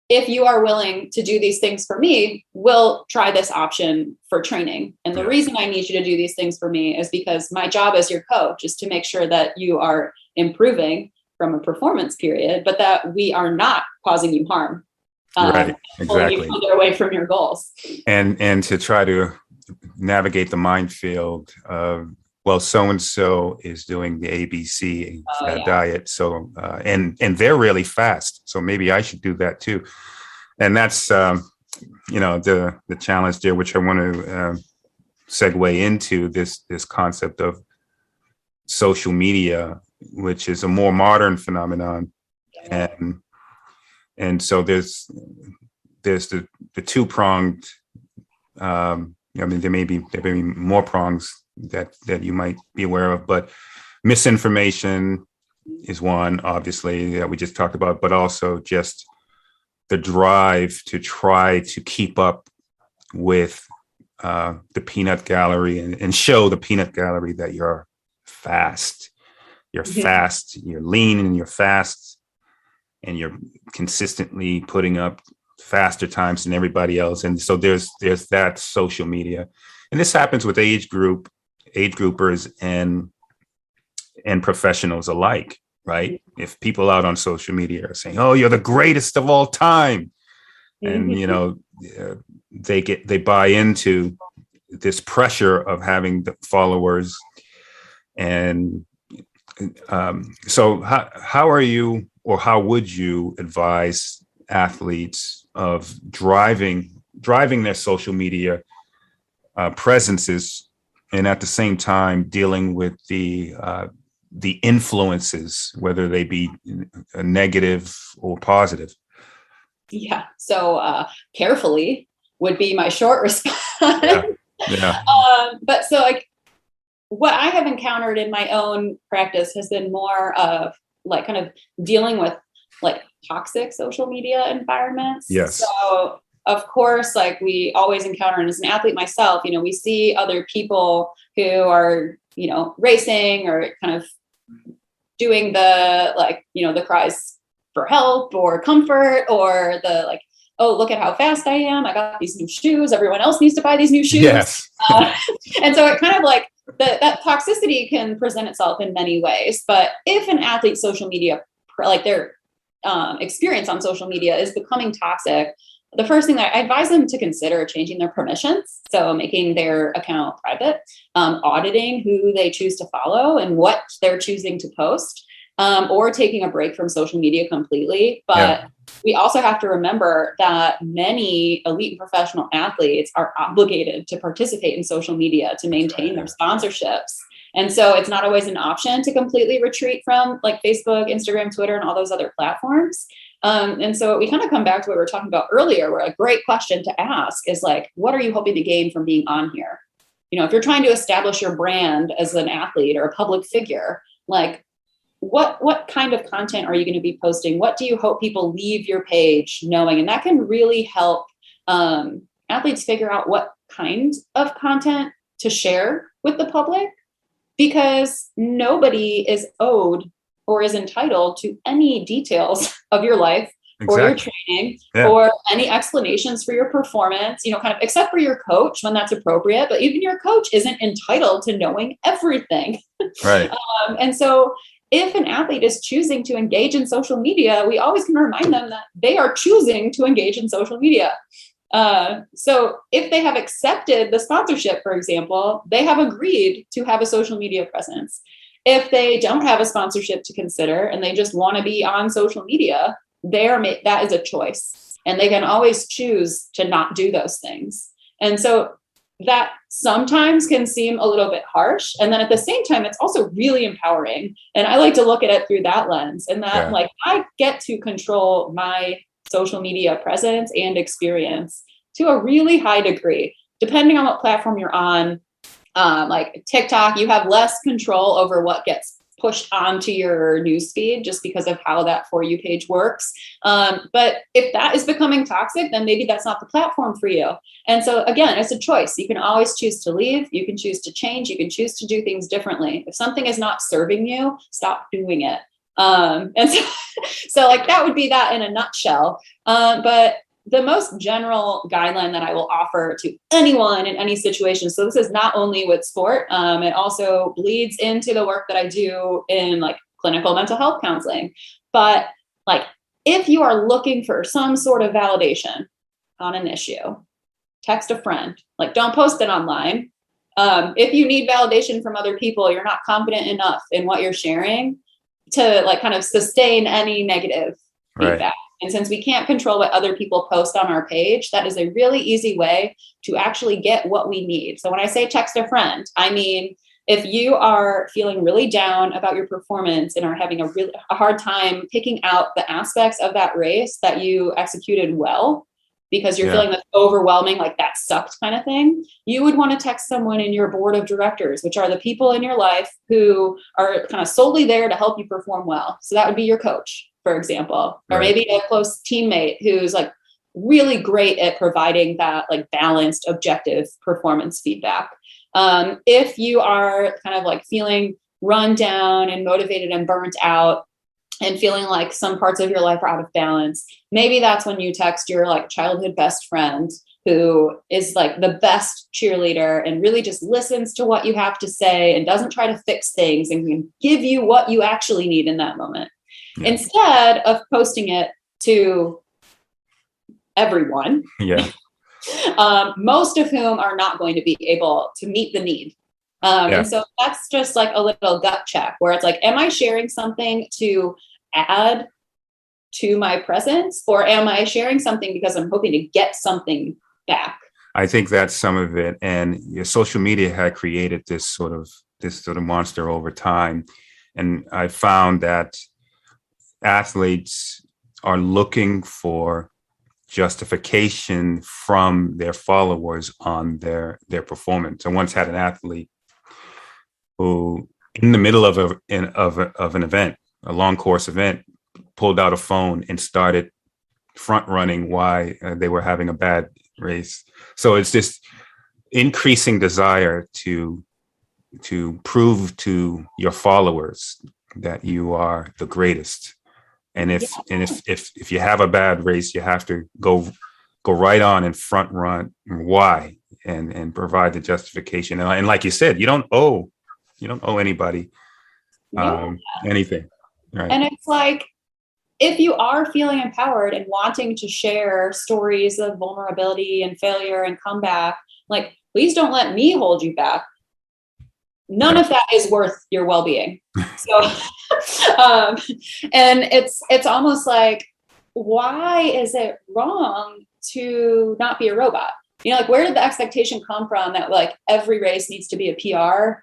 if you are willing to do these things for me, we'll try this option for training. And the reason I need you to do these things for me is because my job as your coach is to make sure that you are improving from a performance period, but that we are not causing you harm. Right, exactly. You further away from your goals. And to try to navigate the minefield of, well, so-and-so is doing the ABC diet. So, and they're really fast. So maybe I should do that too. And that's, the challenge there, which I want to segue into this concept of social media, which is a more modern phenomenon. And so there's the two-pronged, there may be more prongs that you might be aware of, but misinformation is one, obviously, that we just talked about, but also just the drive to try to keep up with the peanut gallery and show the peanut gallery that you're fast, fast, you're lean and you're fast, and you're consistently putting up faster times than everybody else. And so there's that social media. And this happens with age groupers and professionals alike, right? If people out on social media are saying, oh, you're the greatest of all time, and they buy into this pressure of having the followers. And so how are you, or how would you advise athletes of driving their social media presences, and at the same time dealing with the influences, whether they be negative or positive? Yeah. So carefully would be my short response. Yeah. But so like what I have encountered in my own practice has been more of like kind of dealing with like toxic social media environments. Yes. So of course, like we always encounter, and as an athlete myself, we see other people who are, racing or kind of doing the like, the cries for help or comfort, or the like, oh, look at how fast I am. I got these new shoes. Everyone else needs to buy these new shoes. Yes. And so it kind of like that toxicity can present itself in many ways. But if an athlete's social media, like their experience on social media is becoming toxic, the first thing that I advise them to consider changing their permissions. So making their account private, auditing who they choose to follow and what they're choosing to post, or taking a break from social media completely. But we also have to remember that many elite and professional athletes are obligated to participate in social media to maintain their sponsorships. And so it's not always an option to completely retreat from like Facebook, Instagram, Twitter, and all those other platforms. And so we kind of come back to what we were talking about earlier, where a great question to ask is like, what are you hoping to gain from being on here? If you're trying to establish your brand as an athlete or a public figure, like what kind of content are you going to be posting? What do you hope people leave your page knowing? And that can really help athletes figure out what kind of content to share with the public, because nobody is owed or is entitled to any details of your life or your training or any explanations for your performance, kind of except for your coach when that's appropriate. But even your coach isn't entitled to knowing everything. Right. And so if an athlete is choosing to engage in social media, we always can remind them that they are choosing to engage in social media. So if they have accepted the sponsorship, for example, they have agreed to have a social media presence. If they don't have a sponsorship to consider and they just want to be on social media, that is a choice, and they can always choose to not do those things. And so that sometimes can seem a little bit harsh. And then at the same time, it's also really empowering. And I like to look at it through that lens, and that like I get to control my social media presence and experience to a really high degree, depending on what platform you're on. Like TikTok, you have less control over what gets pushed onto your newsfeed just because of how that For You page works. But if that is becoming toxic, then maybe that's not the platform for you. And so again, it's a choice. You can always choose to leave. You can choose to change. You can choose to do things differently. If something is not serving you, stop doing it. And so like that would be that in a nutshell. But the most general guideline that I will offer to anyone in any situation, so this is not only with sport, it also bleeds into the work that I do in like clinical mental health counseling. But like, if you are looking for some sort of validation on an issue, text a friend. Like, don't post it online. If you need validation from other people, you're not confident enough in what you're sharing to like kind of sustain any negative feedback. And since we can't control what other people post on our page, that is a really easy way to actually get what we need. So when I say text a friend, I mean, if you are feeling really down about your performance and are having a hard time picking out the aspects of that race that you executed well, because you're feeling this overwhelming, like that sucked kind of thing, you would want to text someone in your board of directors, which are the people in your life who are kind of solely there to help you perform well. So that would be your coach, for example, or maybe a close teammate who's like really great at providing that like balanced, objective performance feedback. If you are kind of like feeling run down and motivated and burnt out and feeling like some parts of your life are out of balance, maybe that's when you text your like childhood best friend who is like the best cheerleader and really just listens to what you have to say and doesn't try to fix things and can give you what you actually need in that moment. Instead of posting it to everyone. Yeah. Most of whom are not going to be able to meet the need. And so that's just like a little gut check where it's like, am I sharing something to add to my presence, or am I sharing something because I'm hoping to get something back? I think that's some of it. And social media had created this sort of monster over time. And I found that athletes are looking for justification from their followers on their performance. I once had an athlete who, in the middle of an event, a long course event, pulled out a phone and started front running why they were having a bad race. So it's this increasing desire to prove to your followers that you are the greatest. And if you have a bad race, you have to go right on and front run why and provide the justification. And like you said, you don't owe anybody anything. Right. And it's like, if you are feeling empowered and wanting to share stories of vulnerability and failure and comeback, like, please don't let me hold you back. None of that is worth your well-being. So, and it's almost like, why is it wrong to not be a robot? You know, like, where did the expectation come from that like every race needs to be a PR?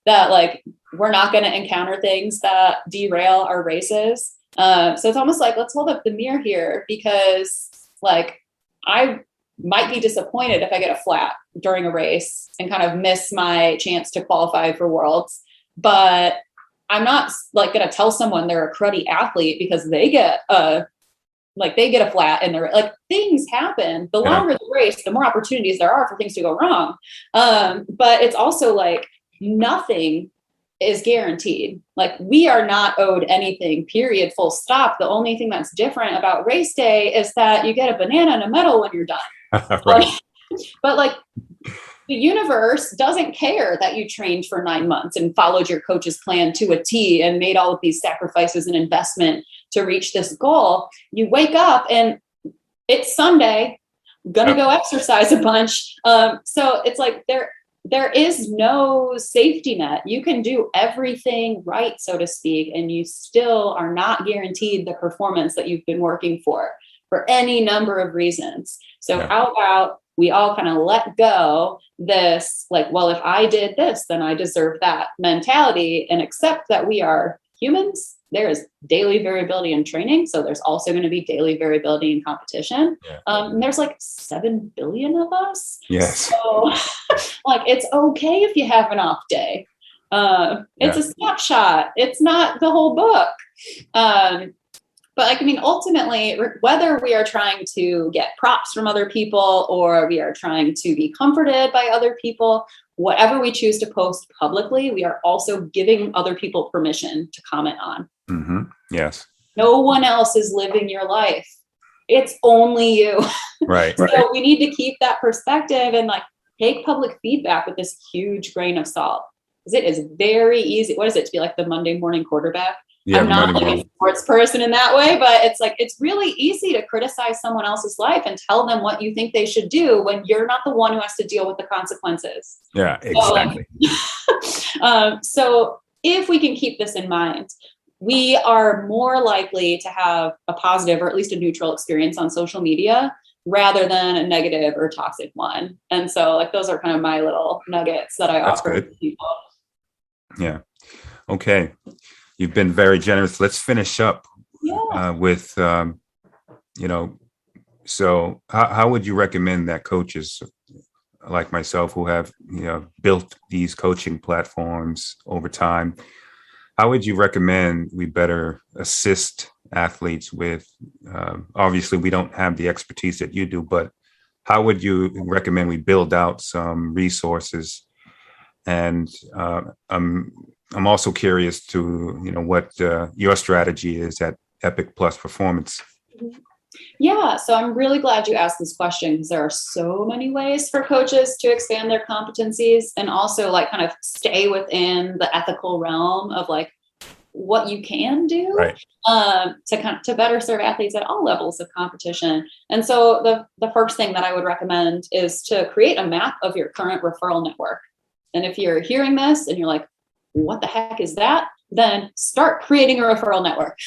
That like we're not going to encounter things that derail our races. So it's almost like, let's hold up the mirror here, because like I might be disappointed if I get a flat during a race and kind of miss my chance to qualify for Worlds, but I'm not like going to tell someone they're a cruddy athlete because they get a flat and they're like, things happen. The longer the race, the more opportunities there are for things to go wrong. But it's also like nothing is guaranteed. Like, we are not owed anything, period, full stop. The only thing that's different about race day is that you get a banana and a medal when you're done. Right. But like, the universe doesn't care that you trained for 9 months and followed your coach's plan to a T and made all of these sacrifices and investment to reach this goal. You wake up and it's Sunday, gonna go exercise a bunch. So it's like, there is no safety net. You can do everything right, so to speak, and you still are not guaranteed the performance that you've been working for any number of reasons. So how about we all kind of let go this, like, well, if I did this, then I deserve that mentality, and accept that we are humans. There is daily variability in training. So there's also going to be daily variability in competition. And there's like 7 billion of us. Yes. So like, it's okay if you have an off day. It's a snapshot. It's not the whole book. But like, I mean, ultimately, whether we are trying to get props from other people or we are trying to be comforted by other people, whatever we choose to post publicly, we are also giving other people permission to comment on. Mm-hmm. Yes. No one else is living your life. It's only you. Right. So we need to keep that perspective and like take public feedback with this huge grain of salt. Because it is very easy. What is it to be like the Monday morning quarterback? Yeah, I'm not like a sports person in that way, but it's like, it's really easy to criticize someone else's life and tell them what you think they should do when you're not the one who has to deal with the consequences. Yeah, exactly. So if we can keep this in mind, we are more likely to have a positive or at least a neutral experience on social media rather than a negative or toxic one. And so like, those are kind of my little nuggets that I offer to people. Yeah. Okay. You've been very generous. Let's finish up with, so how would you recommend that coaches like myself who have, built these coaching platforms over time, how would you recommend we better assist athletes with, obviously we don't have the expertise that you do, but how would you recommend we build out some resources? And I'm also curious to, what your strategy is at Epic Plus Performance. Yeah, so I'm really glad you asked this question because there are so many ways for coaches to expand their competencies and also like kind of stay within the ethical realm of like what you can do to better serve athletes at all levels of competition. And so the first thing that I would recommend is to create a map of your current referral network. And if you're hearing this and you're like, what the heck is that? Then start creating a referral network.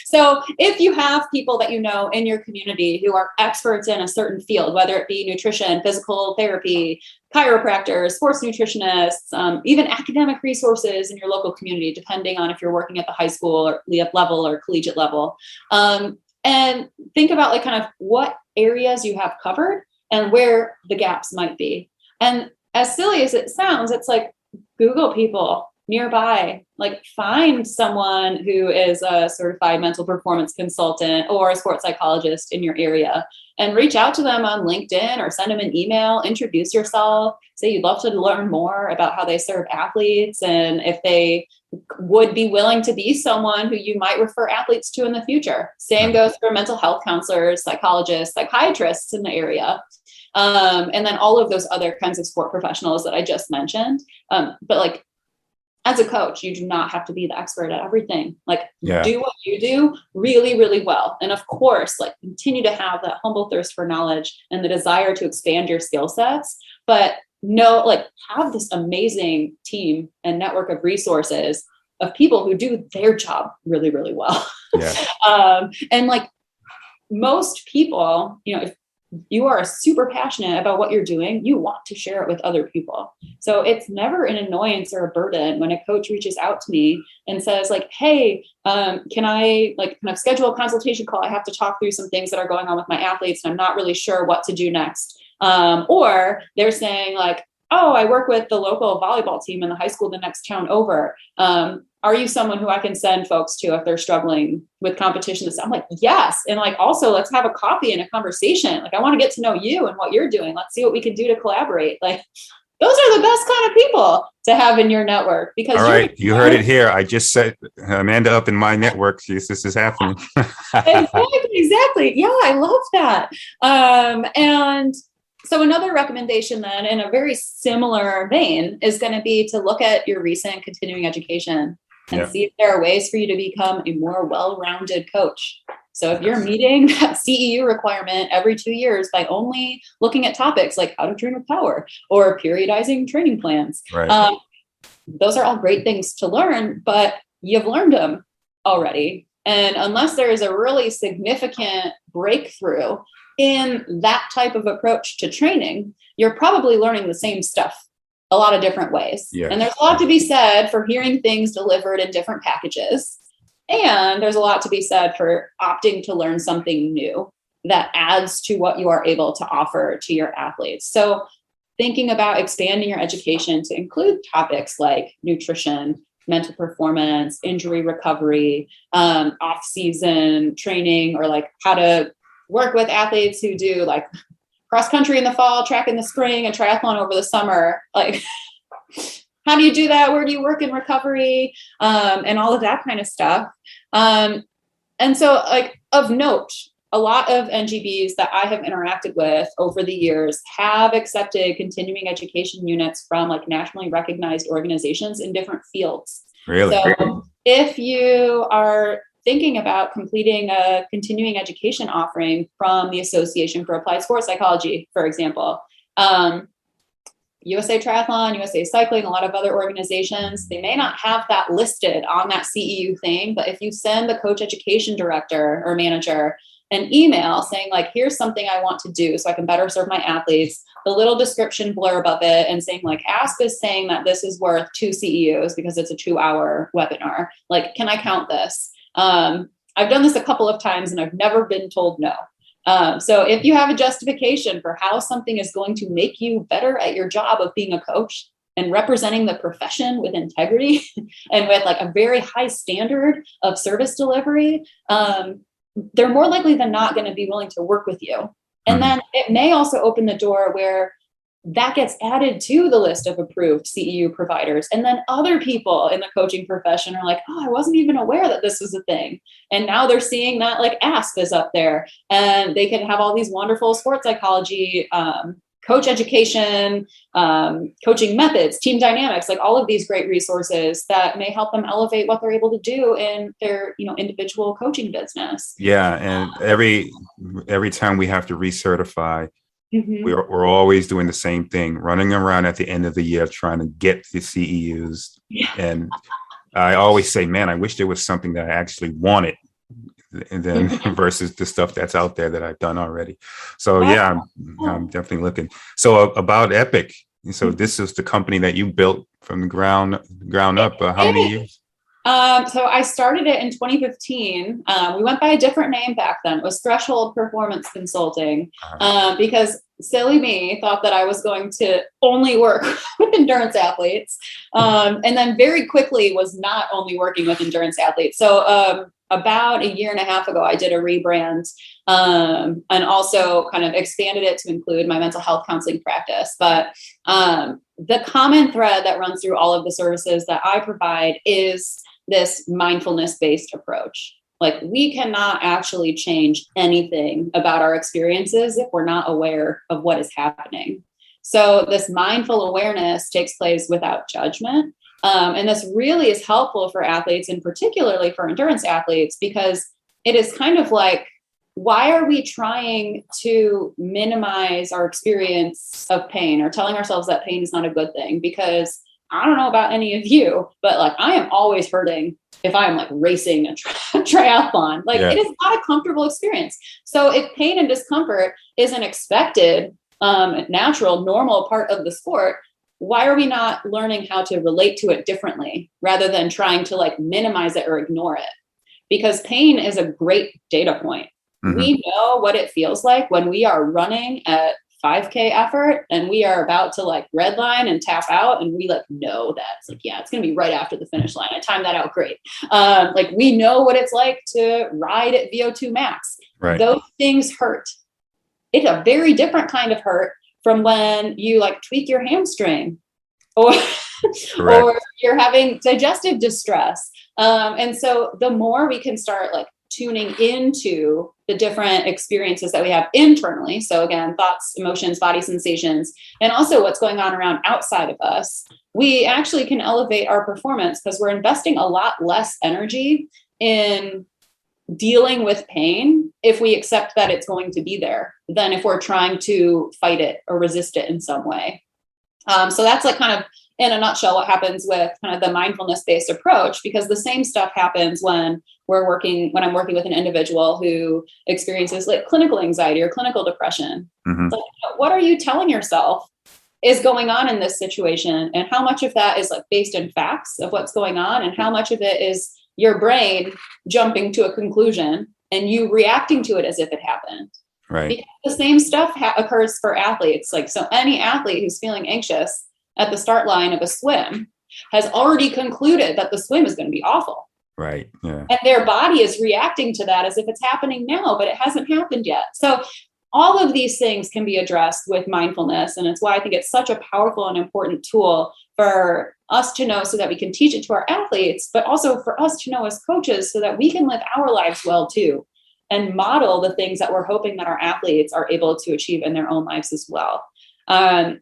So if you have people that you know in your community who are experts in a certain field, whether it be nutrition, physical therapy, chiropractors, sports nutritionists, even academic resources in your local community, depending on if you're working at the high school or level or collegiate level, and think about like kind of what areas you have covered and where the gaps might be. And as silly as it sounds, it's like Google people nearby, like find someone who is a certified mental performance consultant or a sports psychologist in your area and reach out to them on LinkedIn or send them an email, introduce yourself, say you'd love to learn more about how they serve athletes and if they would be willing to be someone who you might refer athletes to in the future. Same goes for mental health counselors, psychologists, psychiatrists in the area. And then all of those other kinds of sport professionals that I just mentioned. But like, as a coach, you do not have to be the expert at everything. Like do what you do really, really well. And of course, like continue to have that humble thirst for knowledge and the desire to expand your skill sets, but have this amazing team and network of resources of people who do their job really, really well. And like most people, if you are super passionate about what you're doing, you want to share it with other people. So it's never an annoyance or a burden when a coach reaches out to me and says like, hey, can I schedule a consultation call? I have to talk through some things that are going on with my athletes and I'm not really sure what to do next. Or they're saying like, oh, I work with the local volleyball team in the high school the next town over. Are you someone who I can send folks to if they're struggling with competition? I'm like, yes. And like, also let's have a coffee and a conversation. Like, I want to get to know you and what you're doing. Let's see what we can do to collaborate. Like, those are the best kind of people to have in your network because all right. You heard it here. I just set Amanda up in my network. This is happening. Exactly. Yeah. I love that. And so another recommendation then in a very similar vein is going to be to look at your recent continuing education and see if there are ways for you to become a more well-rounded coach. So if you're meeting that CEU requirement every 2 years by only looking at topics like how to train with power or periodizing training plans, those are all great things to learn, but you've learned them already. And unless there is a really significant breakthrough in that type of approach to training, you're probably learning the same stuff a lot of different ways. And there's a lot to be said for hearing things delivered in different packages. And there's a lot to be said for opting to learn something new that adds to what you are able to offer to your athletes. So thinking about expanding your education to include topics like nutrition, mental performance, injury recovery, off-season training, or like how to work with athletes who do like cross country in the fall, track in the spring, and triathlon over the summer. Like, how do you do that? Where do you work in recovery? And all of that kind of stuff. And so like of note, a lot of NGBs that I have interacted with over the years have accepted continuing education units from like nationally recognized organizations in different fields. Really? So if you are thinking about completing a continuing education offering from the Association for Applied Sports Psychology, for example, USA Triathlon, USA Cycling, a lot of other organizations, they may not have that listed on that CEU thing, but if you send the coach education director or manager an email saying like, here's something I want to do so I can better serve my athletes, the little description blurb of it and saying like, ASP is saying that this is worth 2 CEUs because it's a 2-hour webinar. Like, can I count this? I've done this a couple of times and I've never been told no. So if you have a justification for how something is going to make you better at your job of being a coach and representing the profession with integrity and with like a very high standard of service delivery, they're more likely than not going to be willing to work with you. And then it may also open the door where that gets added to the list of approved CEU providers. And then other people in the coaching profession are like, oh, I wasn't even aware that this was a thing. And now they're seeing that like ASP is up there and they can have all these wonderful sports psychology coach education, coaching methods, team dynamics, like all of these great resources that may help them elevate what they're able to do in their, individual coaching business. Yeah, and every time we have to recertify, Mm-hmm. we're always doing the same thing, running around at the end of the year trying to get the CEUs. Yeah. And I always say, man, I wish there was something that I actually wanted, and then versus the stuff that's out there that I've done already. So yeah, I'm definitely looking. So about Epic. So this is the company that you built from the ground up. How many years? So I started it in 2015. We went by a different name back then. It was Threshold Performance Consulting, because silly me thought that I was going to only work with endurance athletes. And then very quickly was not only working with endurance athletes. So about a year and a half ago, I did a rebrand, and also kind of expanded it to include my mental health counseling practice. But the common thread that runs through all of the services that I provide is this mindfulness-based approach. Like, we cannot actually change anything about our experiences if we're not aware of what is happening. So this mindful awareness takes place without judgment. And this really is helpful for athletes, and particularly for endurance athletes, because it is kind of like, why are we trying to minimize our experience of pain, or telling ourselves that pain is not a good thing? Because I don't know about any of you, but like, I am always hurting if I'm like racing a triathlon. Like, it is not a comfortable experience. So if pain and discomfort is an expected, natural, normal part of the sport, why are we not learning how to relate to it differently rather than trying to like minimize it or ignore it? Because pain is a great data point. Mm-hmm. We know what it feels like when we are running at 5K effort and we are about to like red line and tap out, and we like know that it's like, yeah, it's going to be right after the finish line. I timed that out great. Like, we know what it's like to ride at VO2 max. Right. Those things hurt. It's a very different kind of hurt from when you like tweak your hamstring or or you're having digestive distress. And so the more we can start like tuning into the different experiences that we have internally. So again, thoughts, emotions, body sensations, and also what's going on around outside of us, we actually can elevate our performance, because we're investing a lot less energy in dealing with pain if we accept that it's going to be there than if we're trying to fight it or resist it in some way. So that's like kind of in a nutshell what happens with kind of the mindfulness-based approach, because the same stuff happens when I'm working with an individual who experiences like clinical anxiety or clinical depression. Mm-hmm. Like, what are you telling yourself is going on in this situation, and how much of that is like based in facts of what's going on, and how much of it is your brain jumping to a conclusion and you reacting to it as if it happened. Right. Because the same stuff occurs for athletes. Like, so any athlete who's feeling anxious at the start line of a swim has already concluded that the swim is going to be awful. Right. Yeah. And their body is reacting to that as if it's happening now, but it hasn't happened yet. So all of these things can be addressed with mindfulness. And it's why I think it's such a powerful and important tool for us to know, so that we can teach it to our athletes, but also for us to know as coaches, so that we can live our lives well too, and model the things that we're hoping that our athletes are able to achieve in their own lives as well. And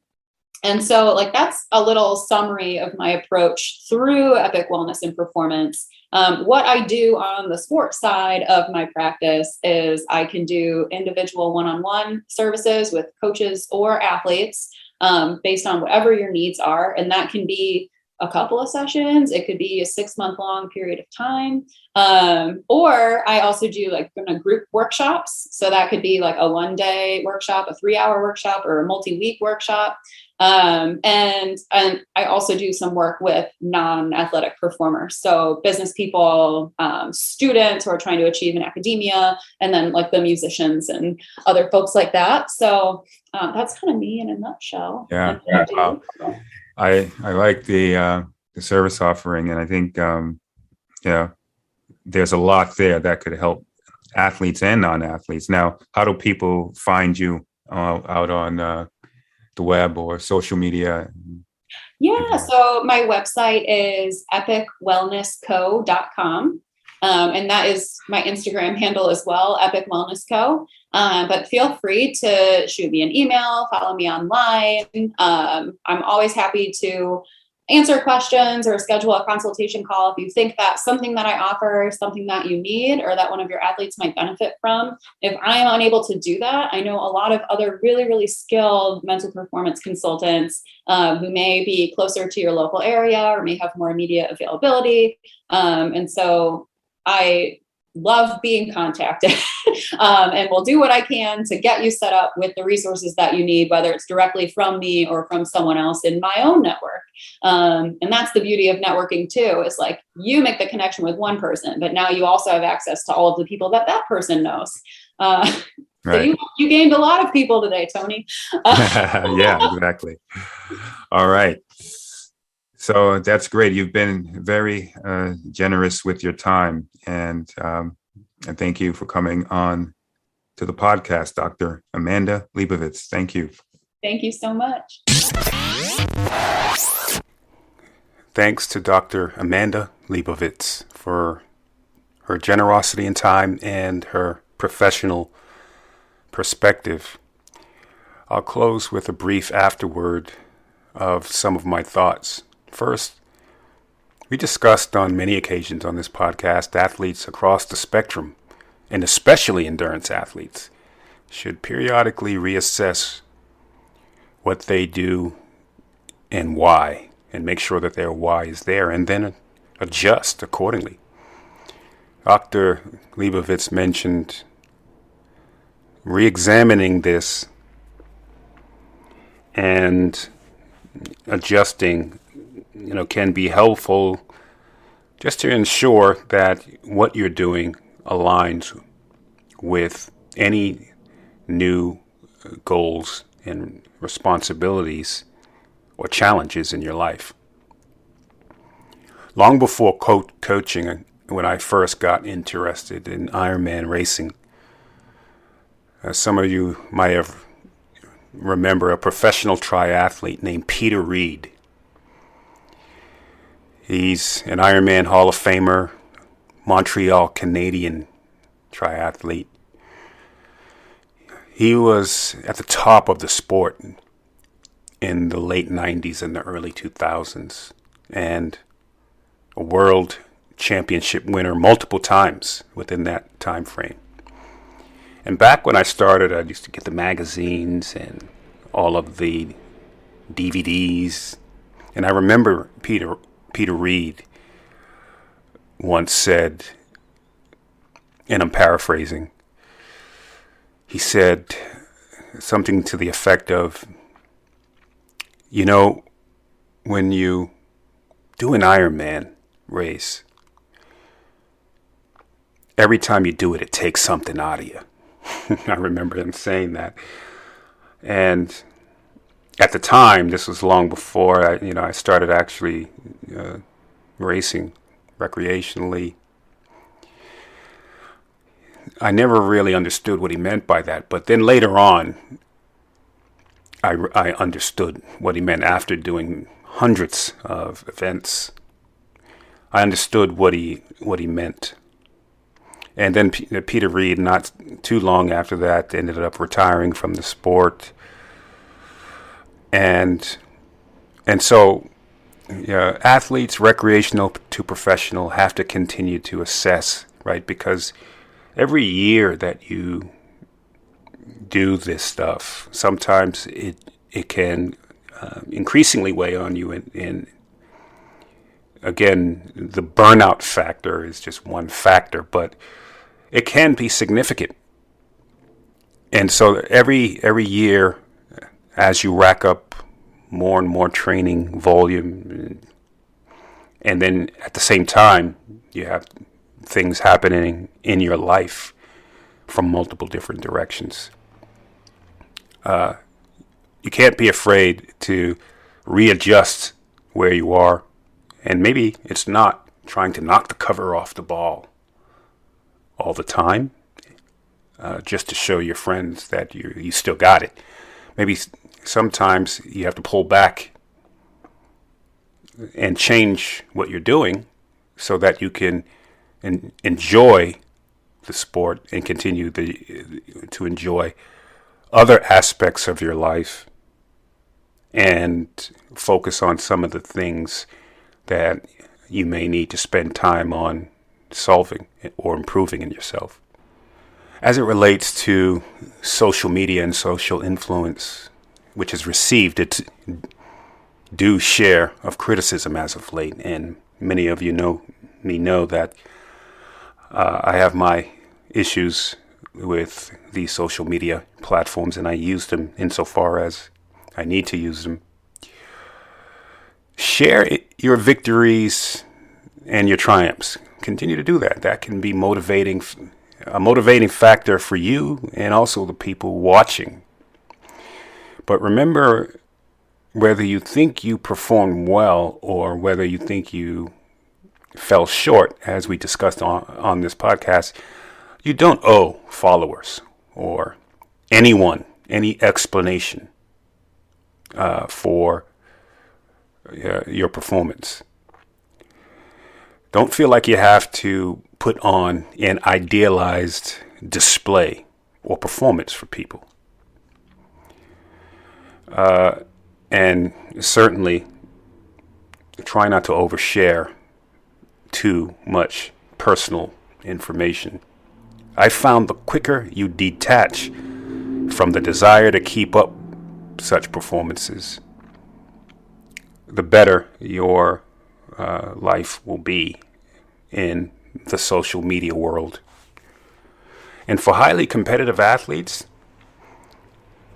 so like, that's a little summary of my approach through Epic Wellness and Performance. What I do on the sports side of my practice is I can do individual one-on-one services with coaches or athletes, based on whatever your needs are. And that can be a couple of sessions. It could be a 6-month-long period of time. Or I also do like group workshops. So that could be like a 1-day workshop, a 3-hour workshop, or a multi-week workshop. And I also do some work with non-athletic performers. So business people, students who are trying to achieve in academia, and then like the musicians and other folks like that. So that's kind of me in a nutshell. Yeah. Wow. I like the service offering, and I think, there's a lot there that could help athletes and non-athletes. Now, how do people find you out on the web or social media? Yeah, so my website is epicwellnessco.com. And that is my Instagram handle as well, Epic Wellness Co. But feel free to shoot me an email, follow me online. I'm always happy to answer questions or schedule a consultation call if you think that something that I offer is something that you need or that one of your athletes might benefit from. If I am unable to do that, I know a lot of other really, really skilled mental performance consultants who may be closer to your local area or may have more immediate availability. And so I love being contacted and will do what I can to get you set up with the resources that you need, whether it's directly from me or from someone else in my own network. And that's the beauty of networking too, is like you make the connection with one person, but now you also have access to all of the people that person knows. Right. So you gained a lot of people today, Tony. Yeah, exactly. All right. So that's great. You've been very generous with your time, and thank you for coming on to the podcast, Dr. Amanda Leibovitz. Thank you. Thank you so much. Thanks to Dr. Amanda Leibovitz for her generosity in time and her professional perspective. I'll close with a brief afterword of some of my thoughts. First, we discussed on many occasions on this podcast athletes across the spectrum, and especially endurance athletes, should periodically reassess what they do and why, and make sure that their why is there, and then adjust accordingly. Dr. Leibovitz mentioned re-examining this and adjusting can be helpful just to ensure that what you're doing aligns with any new goals and responsibilities or challenges in your life. Long before coaching, when I first got interested in Ironman racing, some of you might have remember a professional triathlete named Peter Reed. He's an Ironman Hall of Famer, Montreal Canadian triathlete. He was at the top of the sport in the late 90s and the early 2000s, and a world championship winner multiple times within that time frame. And back when I started, I used to get the magazines and all of the DVDs. And I remember Peter Reed once said, and I'm paraphrasing, he said something to the effect of, when you do an Ironman race, every time you do it, it takes something out of you. I remember him saying that. And at the time, this was long before I started actually racing recreationally. I never really understood what he meant by that. But then later on, I understood what he meant after doing hundreds of events. I understood what he meant. And then Peter Reed, not too long after that, ended up retiring from the sport. And so athletes, recreational to professional, have to continue to assess, right? Because every year that you do this stuff, sometimes it can increasingly weigh on you. And again, the burnout factor is just one factor, but it can be significant. And so every year, as you rack up more and more training volume, and then at the same time, you have things happening in your life from multiple different directions. You can't be afraid to readjust where you are, and maybe it's not trying to knock the cover off the ball all the time, just to show your friends that you still got it. Maybe sometimes you have to pull back and change what you're doing so that you can enjoy the sport and continue to enjoy other aspects of your life and focus on some of the things that you may need to spend time on solving or improving in yourself. As it relates to social media and social influence, which has received its due share of criticism as of late, and many of you know that I have my issues with these social media platforms, and I use them insofar as I need to use them. Share your victories and your triumphs. Continue to do that. That can be a motivating factor for you and also the people watching. But remember, whether you think you performed well or whether you think you fell short, as we discussed on this podcast, you don't owe followers or anyone any explanation for your performance. Don't feel like you have to put on an idealized display or performance for people. And certainly try not to overshare too much personal information. I found the quicker you detach from the desire to keep up such performances, the better your life will be in the social media world. And for highly competitive athletes,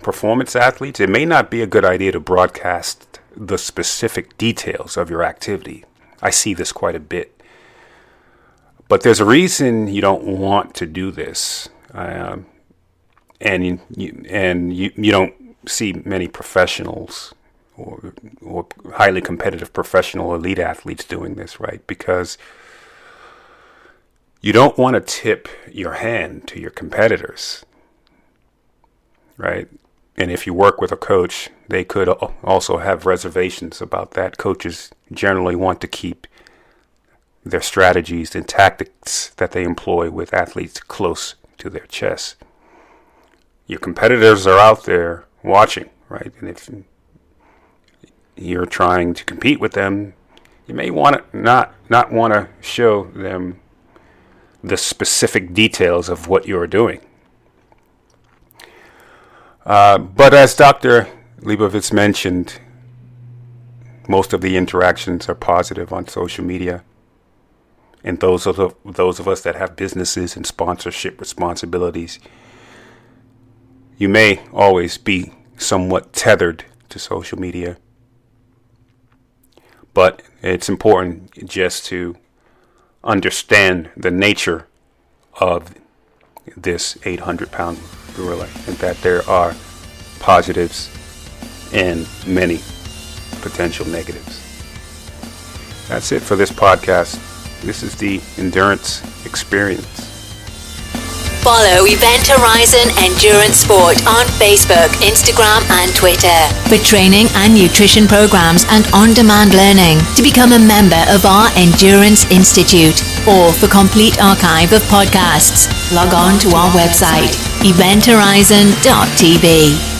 performance athletes, it may not be a good idea to broadcast the specific details of your activity. I see this quite a bit. But there's a reason you don't want to do this. And you don't see many professionals or highly competitive professional elite athletes doing this, right? Because you don't want to tip your hand to your competitors, right? And if you work with a coach, they could also have reservations about that. Coaches generally want to keep their strategies and tactics that they employ with athletes close to their chest. Your competitors are out there watching, right? And if you're trying to compete with them, you may want to not want to show them the specific details of what you're doing. But as Dr. Leibovitz mentioned, most of the interactions are positive on social media. And those of us that have businesses and sponsorship responsibilities, you may always be somewhat tethered to social media. But it's important just to understand the nature of this 800-pound gorilla, and that there are positives and many potential negatives. That's it for this podcast. This is the Endurance Experience. Follow Event Horizon Endurance Sport on Facebook, Instagram, and Twitter for training and nutrition programs and on-demand learning to become a member of our Endurance Institute, or for complete archive of podcasts, log on to our website, eventhorizon.tv.